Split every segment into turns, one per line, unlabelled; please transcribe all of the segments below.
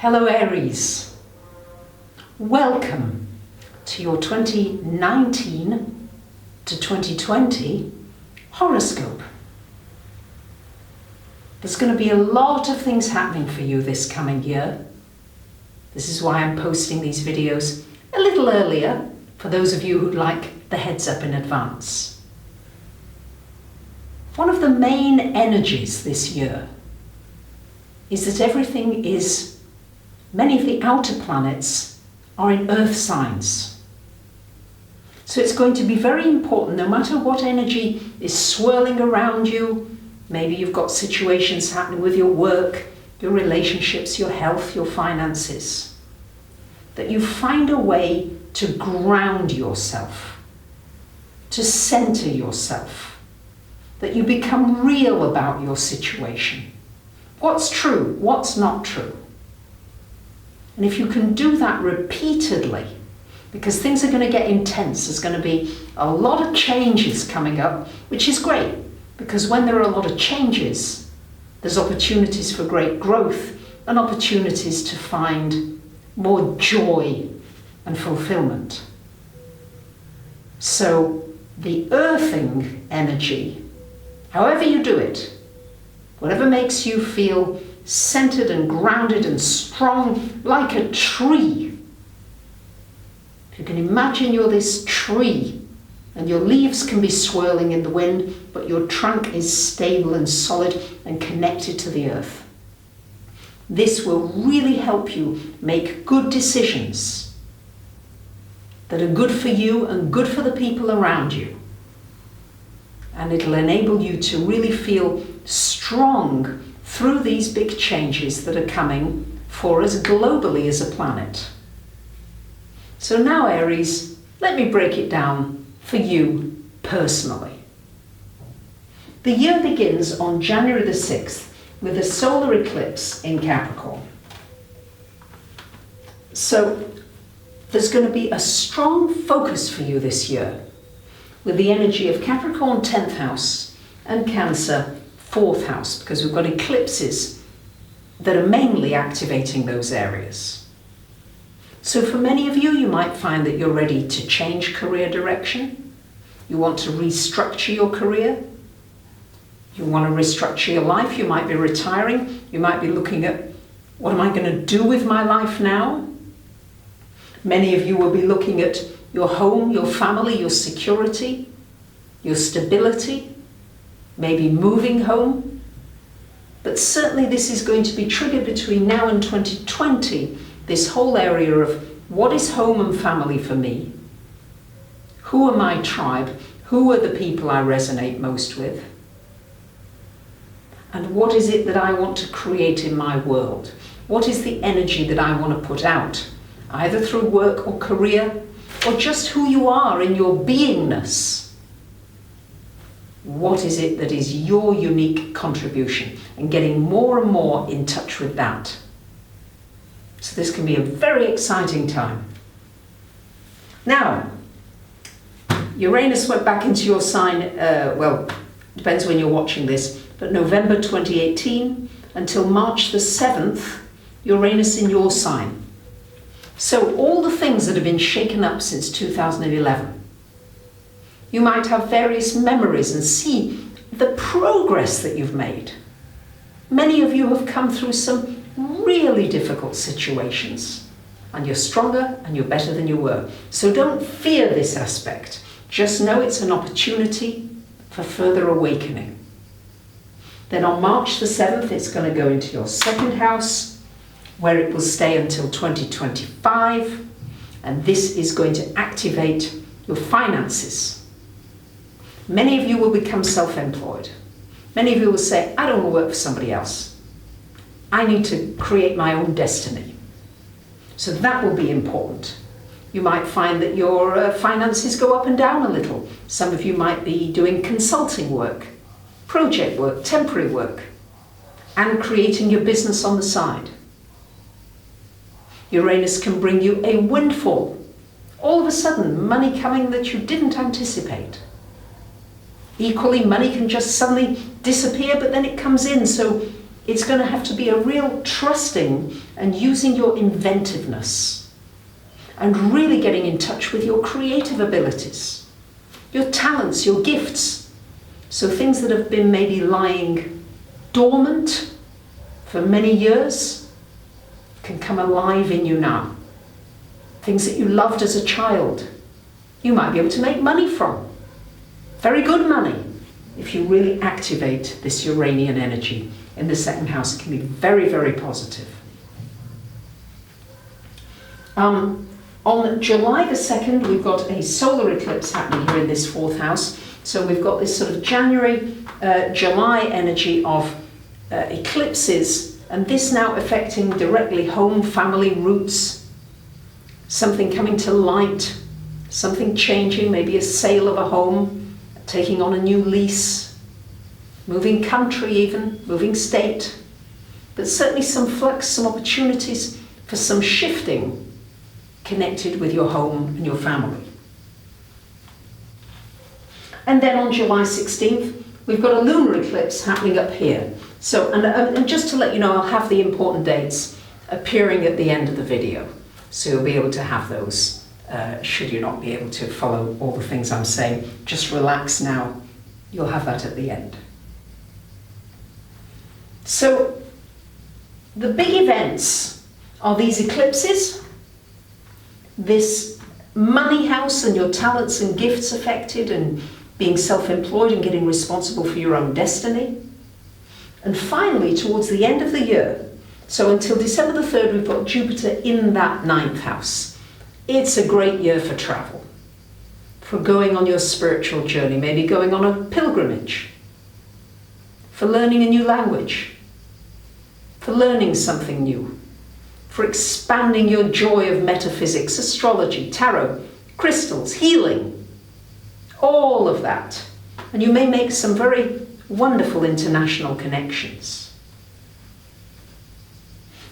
Hello Aries, welcome to your 2019 to 2020 horoscope. There's going to be a lot of things happening for you this coming year. This is why I'm posting these videos a little earlier for those of you who'd like the heads up in advance. One of the main energies this year is that many of the outer planets are in earth signs. So it's going to be very important, no matter what energy is swirling around you. Maybe you've got situations happening with your work, your relationships, your health, your finances, that you find a way to ground yourself, to center yourself, that you become real about your situation. What's true? What's not true? And if you can do that repeatedly, because things are going to get intense, there's going to be a lot of changes coming up, which is great, because when there are a lot of changes, there's opportunities for great growth and opportunities to find more joy and fulfillment. So the earthing energy, however you do it, whatever makes you feel centered and grounded and strong like a tree. If you can imagine you're this tree and your leaves can be swirling in the wind, but your trunk is stable and solid and connected to the earth. This will really help you make good decisions that are good for you and good for the people around you. And it'll enable you to really feel strong through these big changes that are coming for us globally as a planet. So now, Aries, let me break it down for you personally. The year begins on January the 6th with a solar eclipse in Capricorn. So there's going to be a strong focus for you this year with the energy of Capricorn 10th house and Cancer 4th house, because we've got eclipses that are mainly activating those areas. So for many of you, you might find that you're ready to change career direction. You want to restructure your career. You want to restructure your life. You might be retiring. You might be looking at, what am I going to do with my life now? Many of you will be looking at your home, your family, your security, your stability, maybe moving home. But certainly this is going to be triggered between now and 2020, this whole area of what is home and family for me? Who are my tribe? Who are the people I resonate most with? And what is it that I want to create in my world? What is the energy that I want to put out, either through work or career, or just who you are in your beingness? What is it that is your unique contribution? And getting more and more in touch with that. So this can be a very exciting time. Now, Uranus went back into your sign, well, depends when you're watching this, but November 2018 until March the 7th, Uranus in your sign. So all the things that have been shaken up since 2011, you might have various memories and see the progress that you've made. Many of you have come through some really difficult situations, and you're stronger and you're better than you were. So don't fear this aspect. Just know it's an opportunity for further awakening. Then on March the 7th, it's going to go into your second house, where it will stay until 2025, and this is going to activate your finances. Many of you will become self-employed. Many of you will say, I don't want to work for somebody else. I need to create my own destiny. So that will be important. You might find that your finances go up and down a little. Some of you might be doing consulting work, project work, temporary work, and creating your business on the side. Uranus can bring you a windfall. All of a sudden, money coming that you didn't anticipate. Equally, money can just suddenly disappear, but then it comes in. So it's going to have to be a real trusting and using your inventiveness and really getting in touch with your creative abilities, your talents, your gifts. So things that have been maybe lying dormant for many years can come alive in you now. Things that you loved as a child, you might be able to make money from. Very good money. If you really activate this Uranian energy in the second house, it can be very, very positive. On July the 2nd, we've got a solar eclipse happening here in this fourth house. So we've got this sort of January, July energy of eclipses, and this now affecting directly home, family, roots, something coming to light, something changing, maybe a sale of a home, taking on a new lease, moving country even, moving state, but certainly some flux, some opportunities for some shifting connected with your home and your family. And then on July 16th, we've got a lunar eclipse happening up here. So, and just to let you know, I'll have the important dates appearing at the end of the video. So you'll be able to have those, should you not be able to follow all the things I'm saying. Just relax now, you'll have that at the end. So, the big events are these eclipses, this money house and your talents and gifts affected, and being self-employed and getting responsible for your own destiny. And finally, towards the end of the year, so until December the 3rd, we've got Jupiter in that 9th house. It's a great year for travel, for going on your spiritual journey, maybe going on a pilgrimage, for learning a new language, for learning something new, for expanding your joy of metaphysics, astrology, tarot, crystals, healing, all of that. And you may make some very wonderful international connections.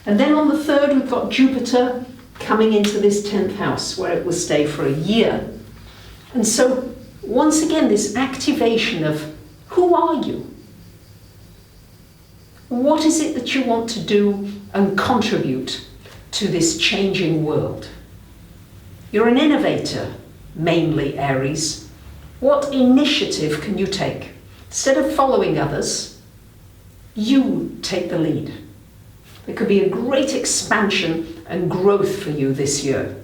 And then on the 3rd, we've got Jupiter coming into this 10th house, where it will stay for a year. And so, once again, this activation of who are you? What is it that you want to do and contribute to this changing world? You're an innovator, mainly Aries. What initiative can you take? Instead of following others, you take the lead. There could be a great expansion and growth for you this year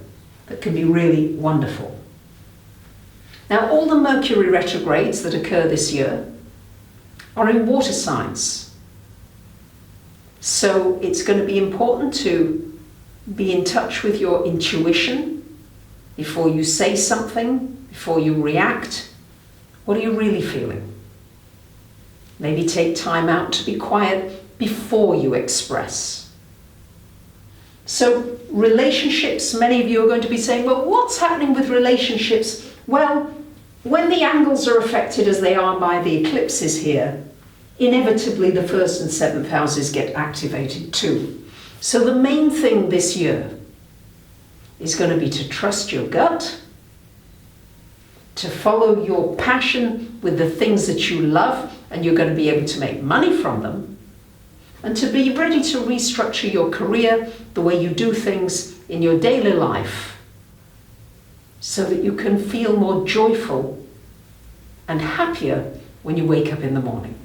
that can be really wonderful. Now, all the Mercury retrogrades that occur this year are in water signs. So it's going to be important to be in touch with your intuition before you say something, before you react. What are you really feeling? Maybe take time out to be quiet before you express. So relationships, many of you are going to be saying, well, what's happening with relationships? Well, when the angles are affected as they are by the eclipses here, inevitably the 1st and 7th houses get activated too. So the main thing this year is going to be to trust your gut, to follow your passion with the things that you love and you're going to be able to make money from them, and to be ready to restructure your career, the way you do things in your daily life, so that you can feel more joyful and happier when you wake up in the morning.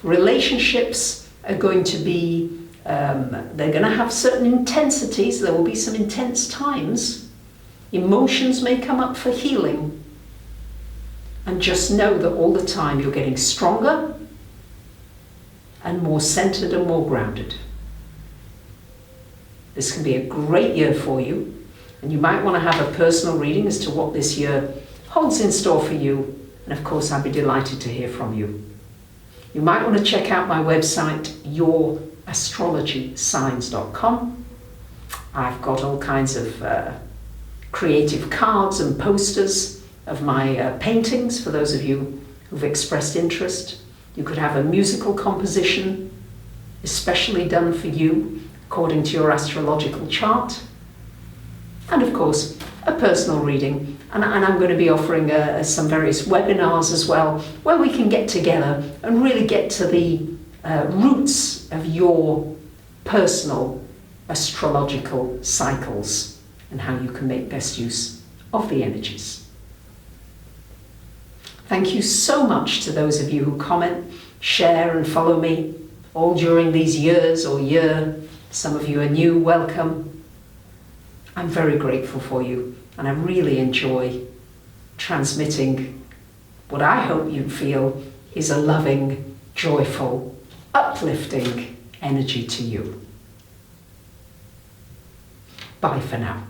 Relationships are going to be, they're going to have certain intensities, there will be some intense times. Emotions may come up for healing. And just know that all the time you're getting stronger and more centered and more grounded. This can be a great year for you, and you might want to have a personal reading as to what this year holds in store for you. And of course, I'd be delighted to hear from you. You might want to check out my website, yourastrologysigns.com. I've got all kinds of creative cards and posters of my paintings for those of you who've expressed interest. You could have a musical composition especially done for you according to your astrological chart, and of course a personal reading. And I'm going to be offering some various webinars as well, where we can get together and really get to the roots of your personal astrological cycles and how you can make best use of the energies. Thank you so much to those of you who comment, share and follow me all during these years or year. Some of you are new, welcome. I'm very grateful for you, and I really enjoy transmitting what I hope you feel is a loving, joyful, uplifting energy to you. Bye for now.